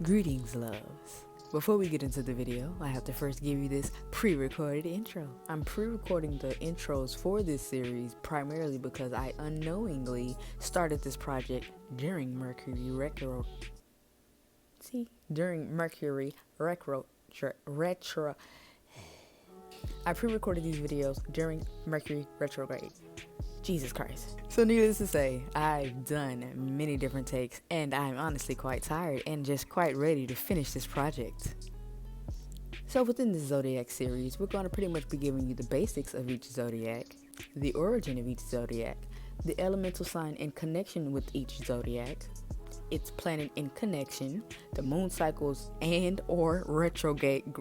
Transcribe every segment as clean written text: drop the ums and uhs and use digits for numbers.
Greetings, loves. Before we get into the video, I have to first give you this pre-recorded intro. I'm pre-recording the intros for this series primarily because I unknowingly started this project during Mercury retro. I pre-recorded these videos during Mercury retrograde. Jesus Christ. So needless to say, I've done many different takes and I'm honestly quite tired and just quite ready to finish this project. So within this zodiac series, we're going to pretty much be giving you the basics of each zodiac, the origin of each zodiac, the elemental sign in connection with each zodiac, its planet in connection, the moon cycles and or retrogrades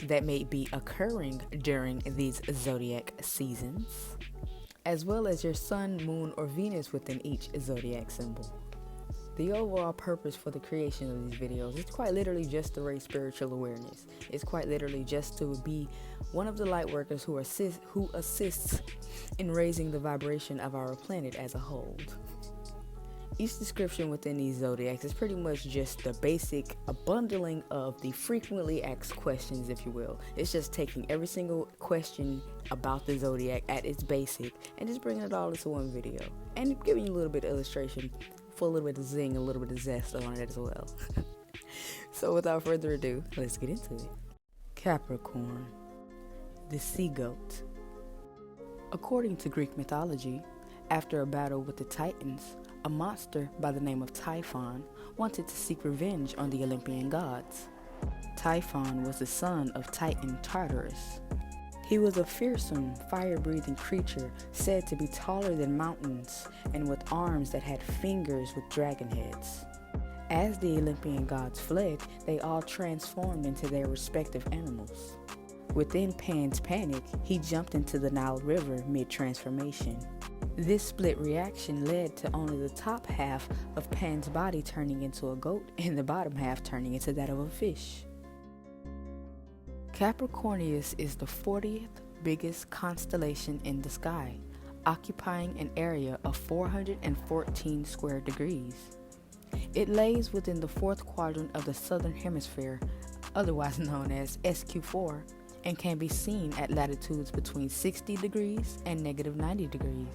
that may be occurring during these zodiac seasons, as well as your sun, moon, or Venus within each zodiac symbol. The overall purpose for the creation of these videos is quite literally just to raise spiritual awareness. It's quite literally just to be one of the light workers who assists in raising the vibration of our planet as a whole. Each description within these zodiacs is pretty much just the basic bundling of the frequently asked questions, if you will. It's just taking every single question about the zodiac at its basic and just bringing it all into one video and giving you a little bit of illustration for a little bit of zing, a little bit of zest on it as well. So without further ado, let's get into it. Capricorn, the sea goat. According to Greek mythology, after a battle with the Titans, a monster by the name of Typhon wanted to seek revenge on the Olympian gods. Typhon was the son of Titan Tartarus. He was a fearsome, fire-breathing creature said to be taller than mountains and with arms that had fingers with dragon heads. As the Olympian gods fled, they all transformed into their respective animals. Within Pan's panic, he jumped into the Nile River mid-transformation. This split reaction led to only the top half of Pan's body turning into a goat and the bottom half turning into that of a fish. Capricornius is the 40th biggest constellation in the sky, occupying an area of 414 square degrees. It lays within the fourth quadrant of the southern hemisphere, otherwise known as SQ4, and can be seen at latitudes between 60 degrees and -90 degrees.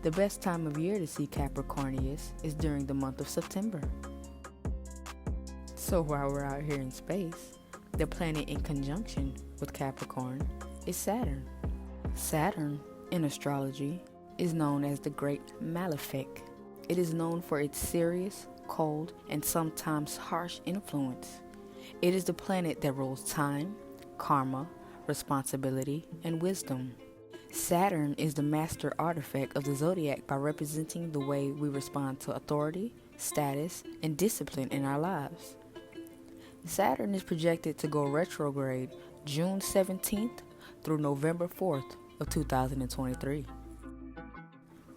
The best time of year to see Capricornius is during the month of September. So while we're out here in space, the planet in conjunction with Capricorn is Saturn. Saturn, in astrology, is known as the Great Malefic. It is known for its serious, cold, and sometimes harsh influence. It is the planet that rules time, karma, responsibility, and wisdom. Saturn is the master artifact of the zodiac by representing the way we respond to authority, status, and discipline in our lives. Saturn is projected to go retrograde June 17th through November 4th of 2023.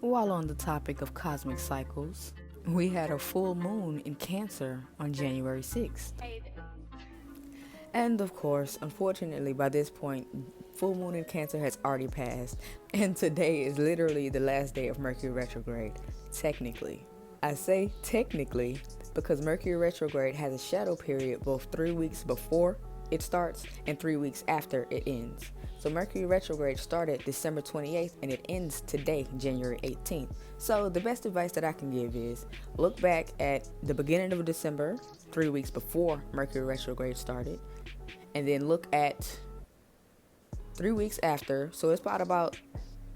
While on the topic of cosmic cycles, we had a full moon in Cancer on January 6th. And of course, unfortunately, by this point, full moon in Cancer has already passed, and today is literally the last day of Mercury retrograde, technically. I say technically because Mercury retrograde has a shadow period both 3 weeks before it starts and 3 weeks after it ends. So Mercury retrograde started December 28th and it ends today, January 18th. So the best advice that I can give is look back at the beginning of December, 3 weeks before Mercury retrograde started, and then look at 3 weeks after. So it's about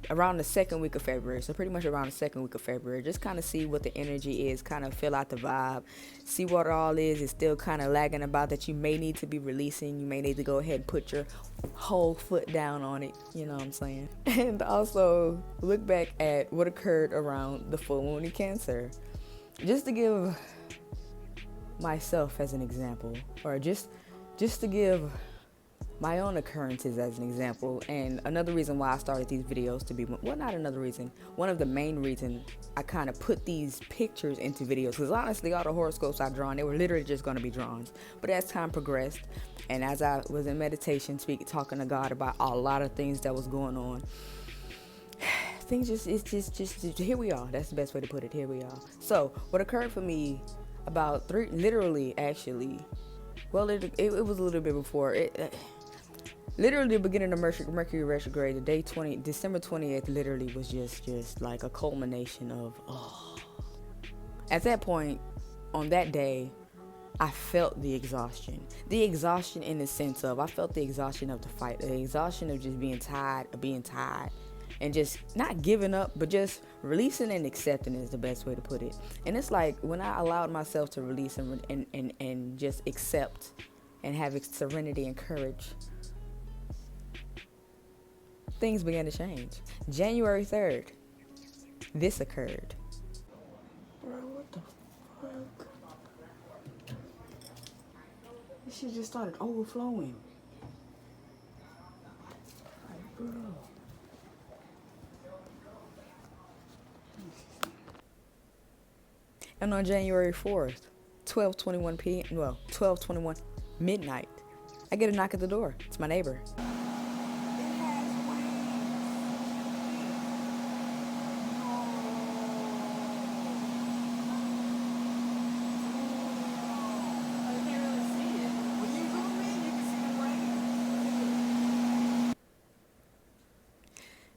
around the second week of February. So pretty much around the second week of February. Just kind of see what the energy is, kind of feel out the vibe, see what all is still kind of lagging about that you may need to be releasing. You may need to go ahead and put your whole foot down on it, you know what I'm saying? And also look back at what occurred around the full moon in Cancer. Just to give myself as an example, or just to give my own occurrences as an example, and another reason why I started these videos to be, well, not another reason, one of the main reasons I kind of put these pictures into videos, because honestly all the horoscopes I've drawn, they were literally just going to be drawings. But as time progressed and as I was in meditation talking to God about a lot of things that was going on, things just here we are. That's the best way to put it. Here we are. So what occurred for me about literally actually, well, it was a little bit before it. Literally the beginning of Mercury retrograde, the day December 28th, literally was just like a culmination of, At that point, on that day, I felt the exhaustion. The exhaustion in the sense of, I felt the exhaustion of the fight, the exhaustion of just being tired, and just not giving up, but just releasing and accepting is the best way to put it. And it's like when I allowed myself to release and just accept and have serenity and courage, things began to change. January 3rd, this occurred. Bro, what the fuck? This shit just started overflowing. Like, bro. And on January 4th, 12:21 p.m., 12:21 midnight, I get a knock at the door. It's my neighbor.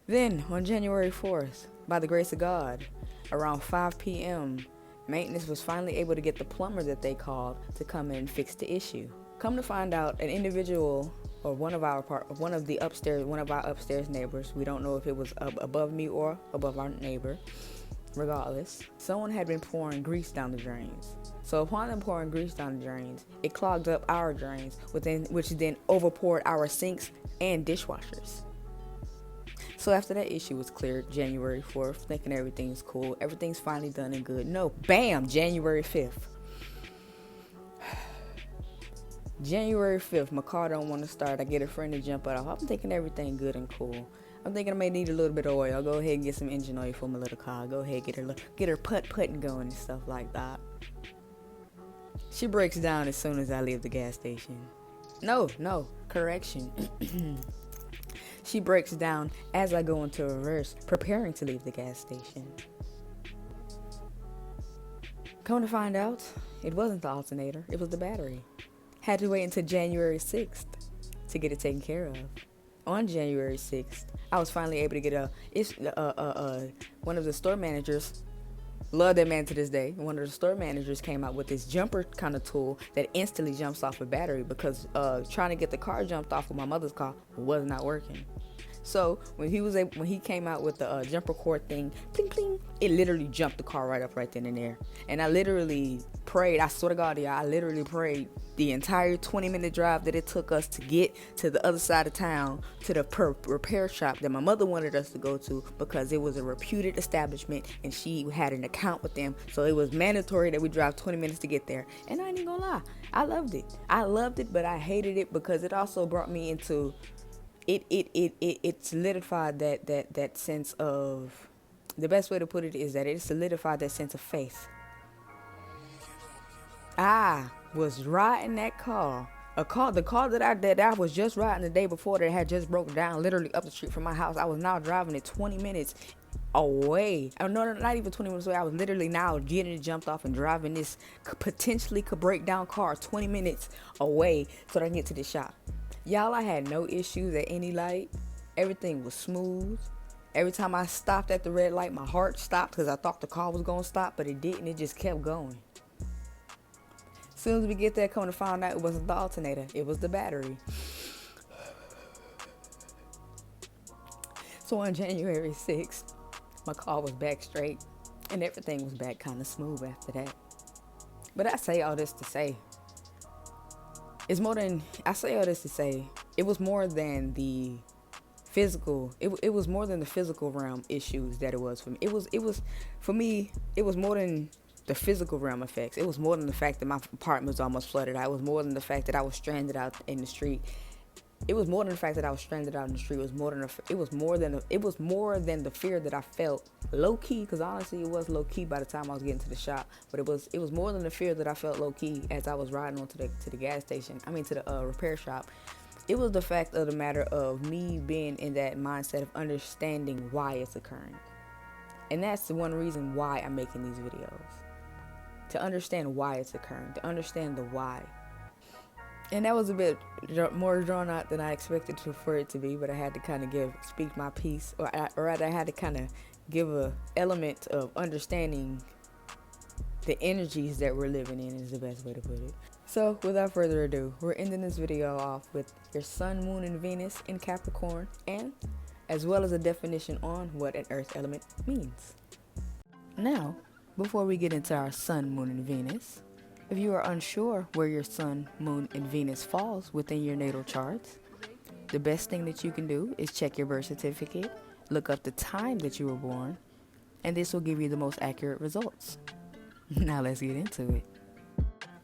Then, on January 4th, by the grace of God, around 5 p.m., maintenance was finally able to get the plumber that they called to come in and fix the issue. Come to find out, an individual, or one of our upstairs neighbors, we don't know if it was above me or above our neighbor, regardless, someone had been pouring grease down the drains. So upon them pouring grease down the drains, it clogged up our drains, which then overpoured our sinks and dishwashers. So after that issue was cleared, January 4th, thinking everything's cool, everything's finally done and good. No, bam, January 5th. January 5th, my car don't want to start. I get a friend to jump it off. I'm thinking everything good and cool. I'm thinking I may need a little bit of oil. I'll go ahead and get some engine oil for my little car. Go ahead, get her putting going and stuff like that. She breaks down as soon as I leave the gas station. No, correction. She breaks down as I go into reverse, preparing to leave the gas station. Come to find out, it wasn't the alternator, it was the battery. Had to wait until January 6th to get it taken care of. On January 6th, I was finally able to get one of the store managers, love that man to this day, one of the store managers came out with this jumper kind of tool that instantly jumps off a battery because trying to get the car jumped off of my mother's car was not working. So when he came out with the jumper cord thing, pling pling, it literally jumped the car right up right then and there. And I literally prayed, I swear to God, I literally prayed the entire 20-minute drive that it took us to get to the other side of town to the repair shop that my mother wanted us to go to because it was a reputed establishment and she had an account with them. So it was mandatory that we drive 20 minutes to get there. And I ain't even gonna lie, I loved it, but I hated it because it also brought me into it solidified that sense of, the best way to put it is that it solidified that sense of faith. I was riding that car, the car that I was just riding the day before that had just broken down literally up the street from my house. I was now driving it 20 minutes away. No, not even 20 minutes away. I was literally now getting it jumped off and driving this potentially could break down car 20 minutes away so that I can get to the shop. Y'all, I had no issues at any light. Everything was smooth. Every time I stopped at the red light, my heart stopped because I thought the car was going to stop, but it didn't. It just kept going. As soon as we get there, come to find out it wasn't the alternator. It was the battery. So on January 6th, my car was back straight and everything was back kind of smooth after that. But I say all this to say, it was more than the physical. It was more than the physical realm issues that it was for me. It was more than the physical realm effects. It was more than the fact that my apartment was almost flooded out. It was more than the fact that I was stranded out in the street. It was more than the fact that I was stranded out in the street. It was more than the fear that I felt low key, because honestly it was low key by the time I was getting to the shop. But it was more than the fear that I felt low key as I was riding on to the gas station. To the repair shop. It was the fact of the matter of me being in that mindset of understanding why it's occurring. And that's the one reason why I'm making these videos. To understand why it's occurring, to understand the why. And that was a bit more drawn out than I expected for it to be, but I had to kind of speak my piece, or rather I had to kind of give a element of understanding the energies that we're living in, is the best way to put it. So without further ado, we're ending this video off with your Sun, Moon, and Venus in Capricorn, and as well as a definition on what an earth element means. Now, before we get into our Sun, Moon, and Venus, if you are unsure where your Sun, Moon, and Venus falls within your natal charts, the best thing that you can do is check your birth certificate, look up the time that you were born, and this will give you the most accurate results. Now let's get into it.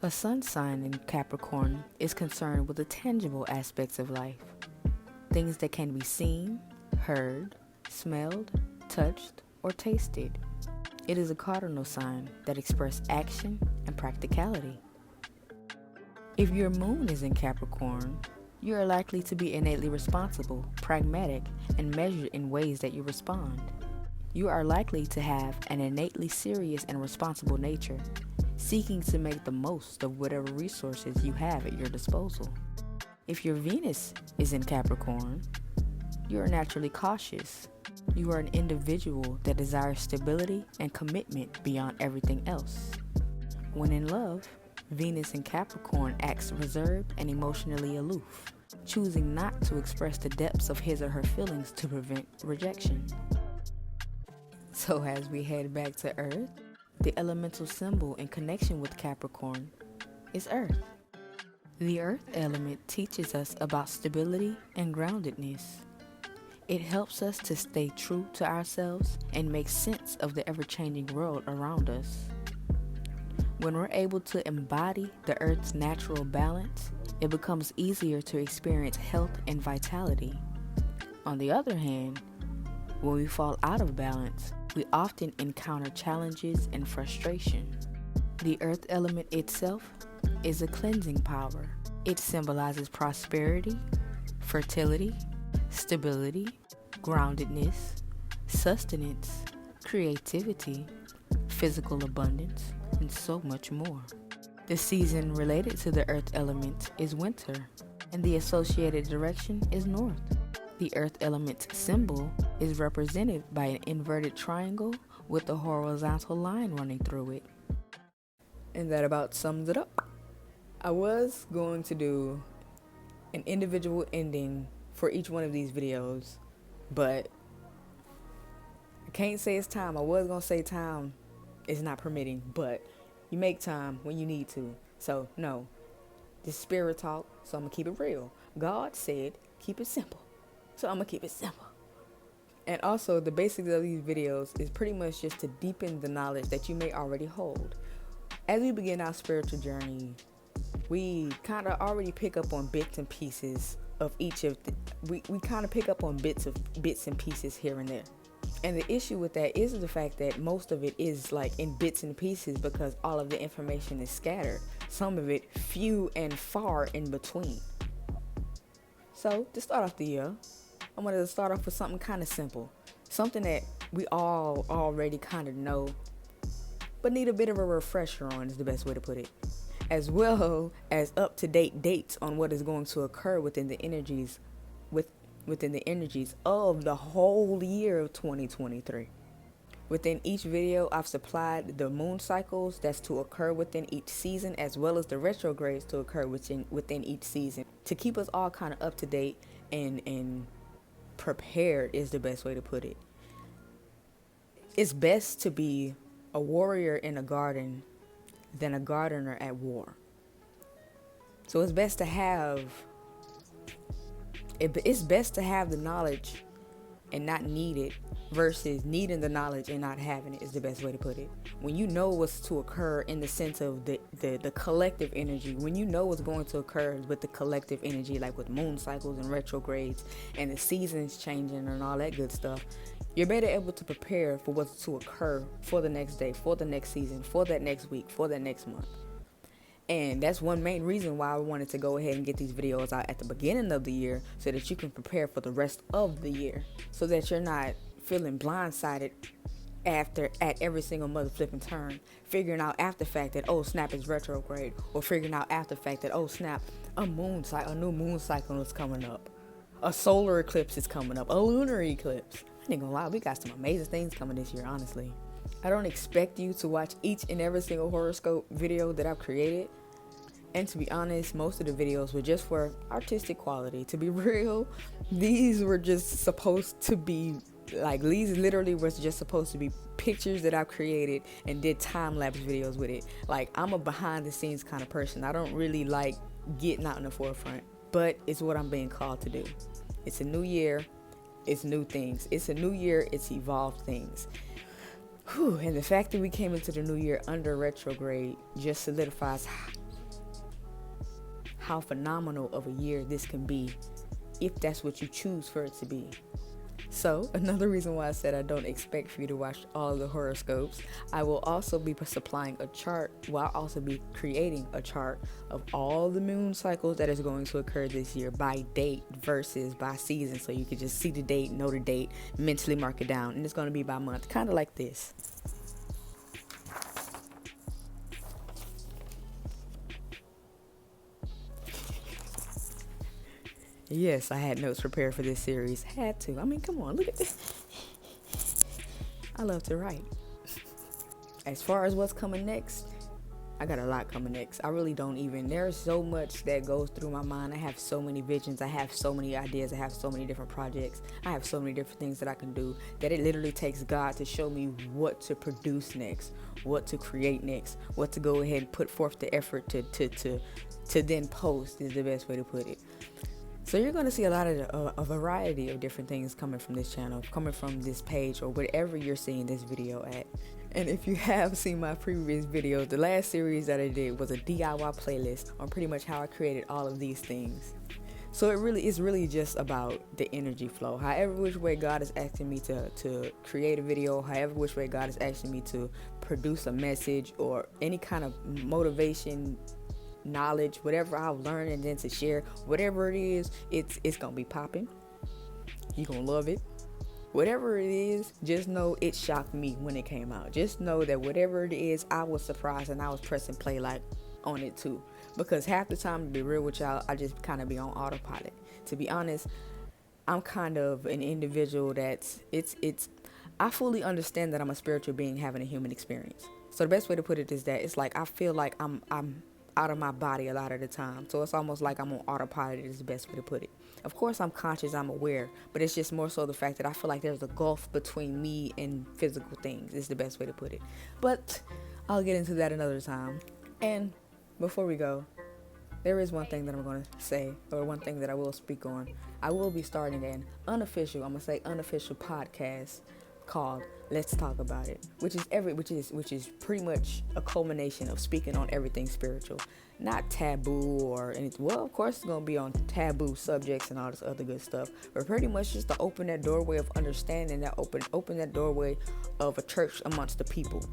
A sun sign in Capricorn is concerned with the tangible aspects of life, things that can be seen, heard, smelled, touched, or tasted. It is a cardinal sign that expresses action and practicality. If your moon is in Capricorn, you are likely to be innately responsible, pragmatic, and measured in ways that you respond. You are likely to have an innately serious and responsible nature, seeking to make the most of whatever resources you have at your disposal. If your Venus is in Capricorn, you are naturally cautious. You are an individual that desires stability and commitment beyond everything else. When in love, Venus in Capricorn acts reserved and emotionally aloof, choosing not to express the depths of his or her feelings to prevent rejection. So as we head back to Earth, the elemental symbol in connection with Capricorn is Earth. The Earth element teaches us about stability and groundedness. It helps us to stay true to ourselves and make sense of the ever-changing world around us. When we're able to embody the Earth's natural balance, it becomes easier to experience health and vitality. On the other hand, when we fall out of balance, we often encounter challenges and frustration. The earth element itself is a cleansing power. It symbolizes prosperity, fertility, stability, groundedness, sustenance, creativity, physical abundance, and so much more. The season related to the earth element is winter, and the associated direction is north. The earth element symbol is represented by an inverted triangle with a horizontal line running through it. And that about sums it up. I was going to do an individual ending for each one of these videos, but I can't say it's time. I was going to say time is not permitting, but you make time when you need to. So no, this is spirit talk, so I'm going to keep it real. God said keep it simple. So I'm going to keep it simple. And also, the basics of these videos is pretty much just to deepen the knowledge that you may already hold. As we begin our spiritual journey, we kind of already pick up on bits and pieces of each of we kind of pick up on bits and pieces here and there. And the issue with that is the fact that most of it is like in bits and pieces because all of the information is scattered. Some of it few and far in between. So to start off the year, I'm going to start off with something kind of simple. Something that we all already kind of know, but need a bit of a refresher on is the best way to put it. As well as up-to-date dates on what is going to occur within the energies of the whole year of 2023. Within each video, I've supplied the moon cycles that's to occur within each season, as well as the retrogrades to occur within each season, to keep us all kind of up to date and prepared is the best way to put it. It's best to be a warrior in a garden than a gardener at war. So it's best to have the knowledge and not need it versus needing the knowledge and not having it is the best way to put it. When you know what's to occur in the sense of the collective energy, when you know what's going to occur with the collective energy, like with moon cycles and retrogrades and the seasons changing and all that good stuff, you're better able to prepare for what's to occur for the next day, for the next season, for that next week, for that next month. And that's one main reason why I wanted to go ahead and get these videos out at the beginning of the year, so that you can prepare for the rest of the year, so that you're not feeling blindsided at every single mother flipping turn, figuring out after the fact that, oh snap, it's retrograde, or figuring out after the fact that, oh snap, a new moon cycle is coming up, a solar eclipse is coming up, a lunar eclipse. I ain't gonna lie, we got some amazing things coming this year, honestly. I don't expect you to watch each and every single horoscope video that I've created. And to be honest, most of the videos were just for artistic quality. To be real, these were just supposed to be, like, these literally was just supposed to be pictures that I've created and did time-lapse videos with it. Like, I'm a behind-the-scenes kind of person. I don't really like getting out in the forefront, but it's what I'm being called to do. It's a new year. It's new things. It's a new year. It's evolved things. Whew, and the fact that we came into the new year under retrograde just solidifies how phenomenal of a year this can be, if that's what you choose for it to be. So, another reason why I said I don't expect for you to watch all of the horoscopes, I will also be supplying a chart, I'll also be creating a chart of all the moon cycles that is going to occur this year by date versus by season, so you can just see the date, know the date, mentally mark it down, and it's going to be by month, kind of like this. Yes, I had notes prepared for this series. Had to. I mean, come on, look at this. I love to write. As far as what's coming next, I got a lot coming next. I really don't even. There's so much that goes through my mind. I have so many visions. I have so many ideas. I have so many different projects. I have so many different things that I can do, that it literally takes God to show me what to produce next, what to create next, what to go ahead and put forth the effort to then post, is the best way to put it. So you're going to see a variety of different things coming from this channel, coming from this page, or wherever you're seeing this video at. And if you have seen my previous videos, the last series that I did was a DIY playlist on pretty much how I created all of these things. So it's really just about the energy flow. However which way God is asking me to create a video, however which way God is asking me to produce a message or any kind of motivation, knowledge, whatever I've learned, and then to share, whatever it is, it's gonna be popping. You're gonna love it. Whatever it is, just know it shocked me when it came out. Just know that whatever it is, I was surprised and I was pressing play like on it too. Because half the time, to be real with y'all, I just kind of be on autopilot. To be honest, I'm kind of an individual that's I fully understand that I'm a spiritual being having a human experience. So the best way to put it is that it's like I feel like I'm out of my body a lot of the time. So it's almost like I'm on autopilot, is the best way to put it. Of course, I'm conscious, I'm aware, but it's just more so the fact that I feel like there's a gulf between me and physical things, is the best way to put it. But I'll get into that another time. And before we go, there is one thing that I'm going to say, or one thing that I will speak on. I will be starting an unofficial podcast called Let's Talk About It, which is pretty much a culmination of speaking on everything spiritual, not taboo or anything. Well, of course it's gonna be on taboo subjects and all this other good stuff, but pretty much just to open that doorway of understanding, that open that doorway of a church amongst the people,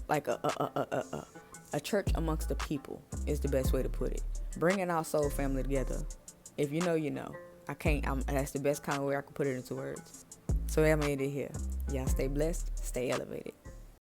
like a church amongst the people is the best way to put it. Bringing our soul family together. If you know, you know. That's the best kind of way I can put it into words. So I made it here. Y'all stay blessed, stay elevated.